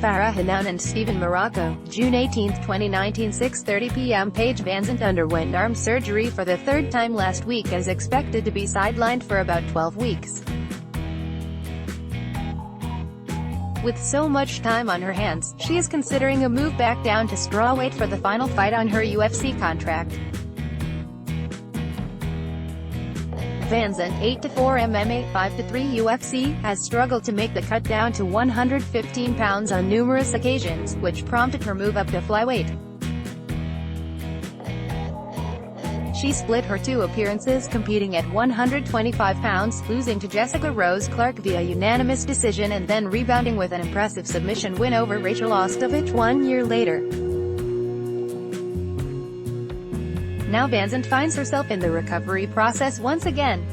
Farah, Hannoun and Stephen Marrocco. June 18, 2019, 6:30 p.m. Paige VanZant underwent arm surgery for the third time last week as expected to be sidelined for about 12 weeks. With so much time on her hands, she is considering a move back down to strawweight for the final fight on her UFC contract. VanZant, 8-4 MMA, 5-3 UFC, has struggled to make the cut down to 115 pounds on numerous occasions, which prompted her move up to flyweight. She split her two appearances competing at 125 pounds, losing to Jessica Rose Clark via unanimous decision and then rebounding with an impressive submission win over Rachel Ostovich 1 year later. Now VanZant finds herself in the recovery process once again.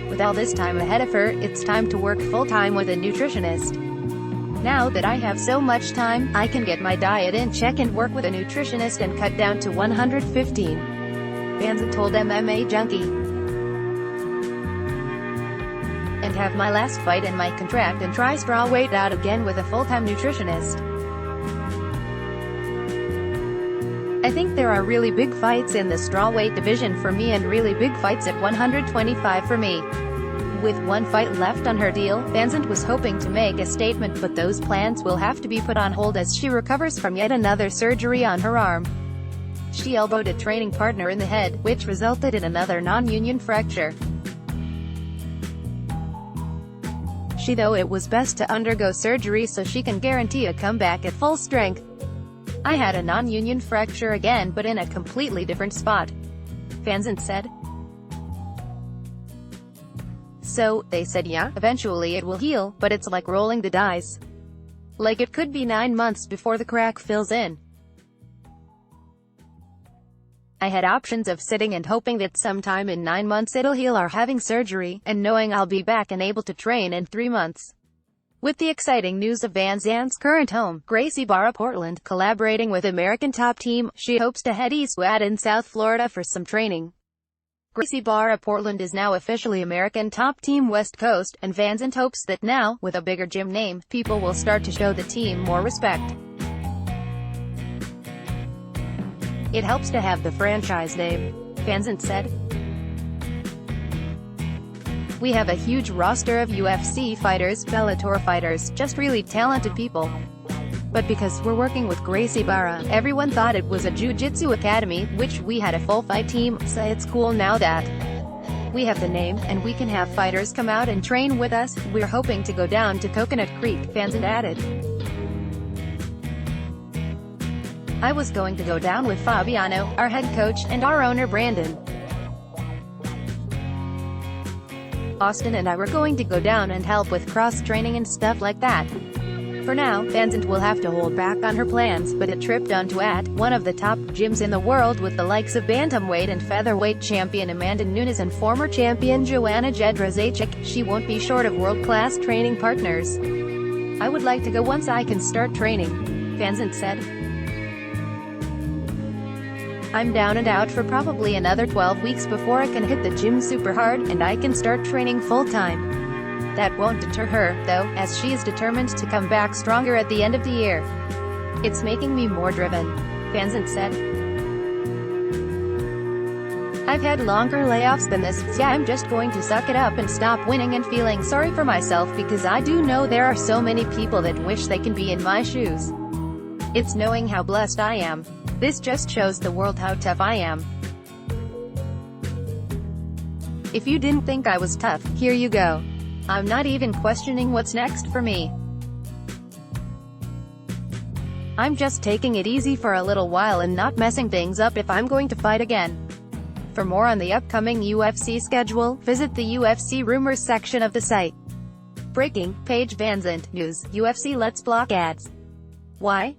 With all this time ahead of her, it's time to work full-time with a nutritionist. Now that I have so much time, I can get my diet in check and work with a nutritionist and cut down to 115. VanZant told MMA Junkie. And have my last fight in my contract and try strawweight out again with a full-time nutritionist. I think there are really big fights in the strawweight division for me and really big fights at 125 for me. With one fight left on her deal, VanZant was hoping to make a statement, but those plans will have to be put on hold as she recovers from yet another surgery on her arm. She elbowed a training partner in the head, which resulted in another non-union fracture. She though it was best to undergo surgery so she can guarantee a comeback at full strength. I had a non-union fracture again but in a completely different spot, VanZant said. So, they said yeah, eventually it will heal, but it's like rolling the dice. Like it could be 9 months before the crack fills in. I had options of sitting and hoping that sometime in 9 months it'll heal or having surgery, and knowing I'll be back and able to train in 3 months. With the exciting news of VanZant's current home, Gracie Barra, Portland, collaborating with American Top Team, she hopes to head eastward in South Florida for some training. Gracie Barra, Portland is now officially American Top Team West Coast, and VanZant hopes that now, with a bigger gym name, people will start to show the team more respect. It helps to have the franchise name, VanZant said. We have a huge roster of UFC fighters, Bellator fighters, just really talented people. But because we're working with Gracie Barra, everyone thought it was a jiu-jitsu academy, which we had a full fight team, so it's cool now that we have the name, and we can have fighters come out and train with us. We're hoping to go down to Coconut Creek, VanZant added. I was going to go down with Fabiano, our head coach, and our owner Brandon Austin, and I were going to go down and help with cross-training and stuff like that. For now, VanZant will have to hold back on her plans, but a trip down to one of the top gyms in the world with the likes of bantamweight and featherweight champion Amanda Nunes and former champion Joanna Jedrzejczyk, she won't be short of world-class training partners. I would like to go once I can start training, VanZant said. I'm down and out for probably another 12 weeks before I can hit the gym super hard, and I can start training full-time. That won't deter her, though, as she is determined to come back stronger at the end of the year. It's making me more driven, VanZant said. I've had longer layoffs than this, yeah, I'm just going to suck it up and stop winning and feeling sorry for myself because I do know there are so many people that wish they can be in my shoes. It's knowing how blessed I am. This just shows the world how tough I am. If you didn't think I was tough, here you go. I'm not even questioning what's next for me. I'm just taking it easy for a little while and not messing things up if I'm going to fight again. For more on the upcoming UFC schedule, visit the UFC rumors section of the site. Breaking, Paige VanZant, news, UFC lets block ads. Why?